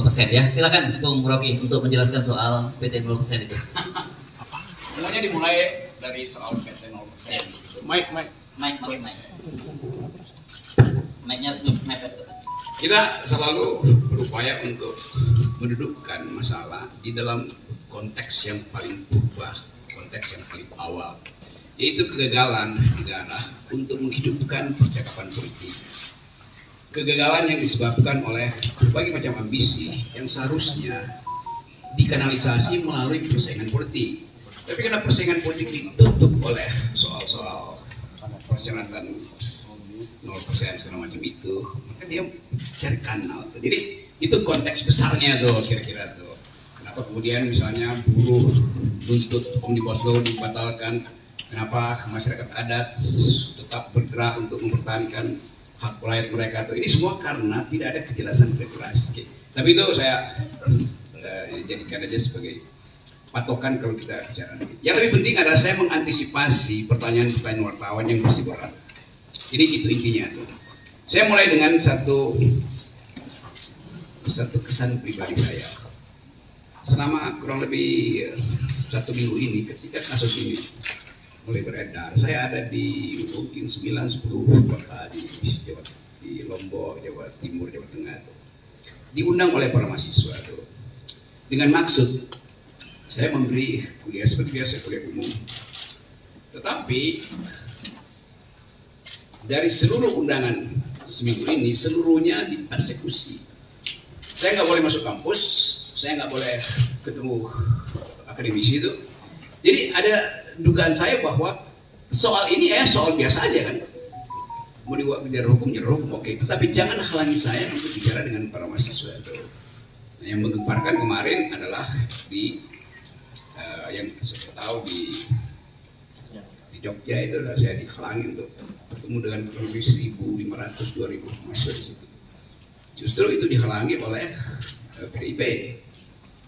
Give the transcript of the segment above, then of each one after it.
0% ya. Silakan Bung Rocky untuk menjelaskan soal PT 0% itu. Semuanya dimulai dari soal PT 0%. Mike. Mic-nya mepet. Kita selalu berupaya untuk mendudukkan masalah di dalam konteks yang paling purba, konteks yang paling awal, yaitu kegagalan negara untuk menghidupkan percakapan politik. Kegagalan yang disebabkan oleh berbagai macam ambisi yang seharusnya dikanalisasi melalui persaingan politik. Tapi karena persaingan politik ditutup oleh soal-soal persyaratan 0% segala macam itu, maka dia cari kanal. Jadi itu konteks besarnya tuh kira-kira tuh. Kenapa kemudian misalnya buruh nuntut Omnibus Law dibatalkan? Kenapa masyarakat adat tetap bergerak untuk mempertahankan hak rakyat mereka tuh? Ini semua karena tidak ada kejelasan regulasi. Tapi itu saya jadikan aja sebagai patokan kalau kita bicara. Yang lebih penting adalah saya mengantisipasi pertanyaan-pertanyaan wartawan yang mesti berat. Jadi itu intinya tuh. Saya mulai dengan satu kesan pribadi saya. Selama kurang lebih 1 minggu ini ketika kasus ini mulai beredar, saya ada di mungkin 9-10 kota di Lombok, Jawa Timur, Jawa Tengah tuh. Diundang oleh para mahasiswa tuh. Dengan maksud saya memberi kuliah seperti biasa, kuliah umum. Tetapi dari seluruh undangan seminggu ini, seluruhnya dipersekusi. Saya nggak boleh masuk kampus, saya nggak boleh ketemu akademisi itu. Jadi ada dugaan saya bahwa soal ini soal biasa aja kan. Mau dibuat bicara hukum, oke. Tetapi jangan halangi saya untuk bicara dengan para mahasiswa itu. Nah, yang menggemparkan kemarin adalah di yang saya tahu di Jogja itu saya dihalangi untuk bertemu dengan kurang lebih 1.500-2.000 mahasiswa di situ. Justru itu dihalangi oleh PDIP.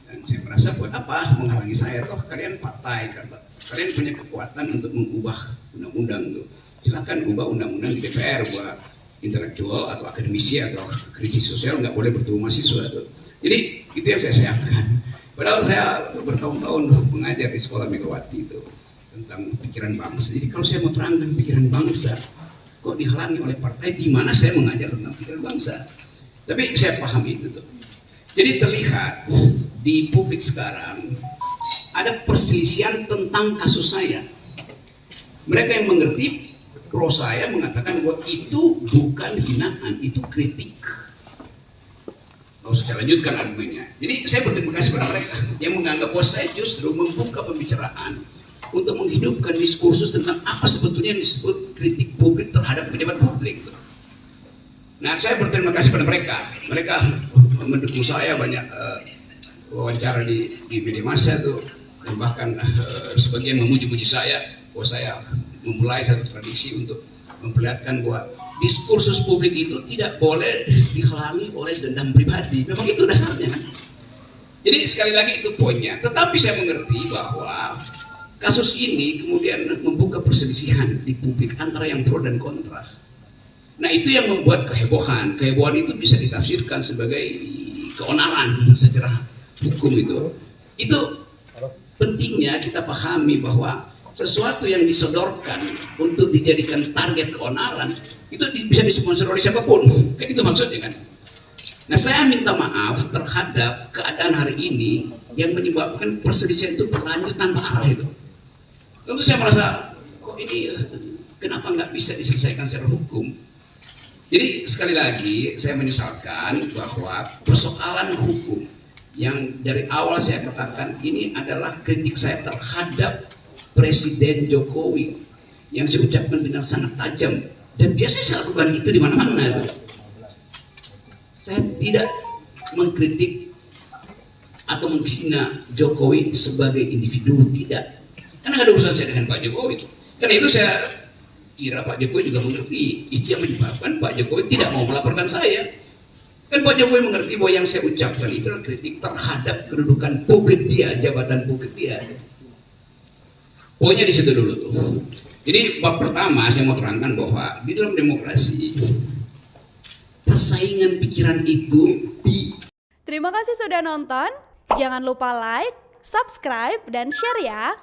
Dan saya merasa buat apa menghalangi saya? Toh kalian partai, kalian punya kekuatan untuk mengubah undang-undang tuh. Silakan ubah undang-undang di DPR buat intelektual atau akademisi atau kritis sosial nggak boleh bertemu mahasiswa tuh. Jadi itu yang saya sayangkan. Padahal saya bertahun-tahun mengajar di sekolah Megawati itu tentang pikiran bangsa. Jadi kalau saya mau terangkan pikiran bangsa, kok dihalangi oleh partai di mana saya mengajar tentang pikiran bangsa. Tapi saya paham itu tuh. Jadi terlihat di publik sekarang ada perselisihan tentang kasus saya. Mereka yang mengerti pro saya mengatakan bahwa itu bukan hinaan, itu kritik. Kalau saya lanjutkan argumennya. Jadi saya berterima kasih pada mereka yang menganggap bahwa saya justru membuka pembicaraan untuk menghidupkan diskursus tentang apa sebetulnya yang disebut kritik publik terhadap pejabat publik. Nah, saya berterima kasih pada mereka. Mereka mendukung saya banyak wawancara di media massa tuh, dan bahkan sebagian memuji-muji saya bahwa saya memulai satu tradisi untuk memperlihatkan bahwa diskursus publik itu tidak boleh dihalangi oleh dendam pribadi. Memang itu dasarnya. Jadi sekali lagi itu poinnya. Tetapi saya mengerti bahwa kasus ini kemudian membuka perselisihan di publik antara yang pro dan kontra. Nah itu yang membuat kehebohan. Kehebohan itu bisa ditafsirkan sebagai keonaran secara hukum itu. Itu pentingnya kita pahami bahwa sesuatu yang disodorkan untuk dijadikan target keonaran itu bisa disponsor oleh siapapun. Kan itu maksudnya kan. Nah saya minta maaf terhadap keadaan hari ini yang menyebabkan perselisihan itu berlanjut tanpa arah itu. Tentu saya merasa kok ini kenapa nggak bisa diselesaikan secara hukum. Jadi sekali lagi saya menyesalkan bahwa persoalan hukum yang dari awal saya katakan ini adalah kritik saya terhadap Presiden Jokowi yang saya ucapkan dengan sangat tajam dan biasanya saya lakukan itu di mana-mana. Saya tidak mengkritik atau menghina Jokowi sebagai individu, tidak. Karena ada urusan saya dengan Pak Jokowi. Karena itu saya kira Pak Jokowi juga mengerti. Itu yang menyebabkan Pak Jokowi tidak mau melaporkan saya. Kan Pak Jokowi mengerti bahwa yang saya ucapkan itu adalah kritik terhadap kedudukan publik dia, jabatan publik dia. Pokoknya di situ dulu tuh. Jadi bab pertama saya mau terangkan bahwa di dalam demokrasi persaingan pikiran itu Terima kasih sudah nonton. Jangan lupa like, subscribe, dan share ya.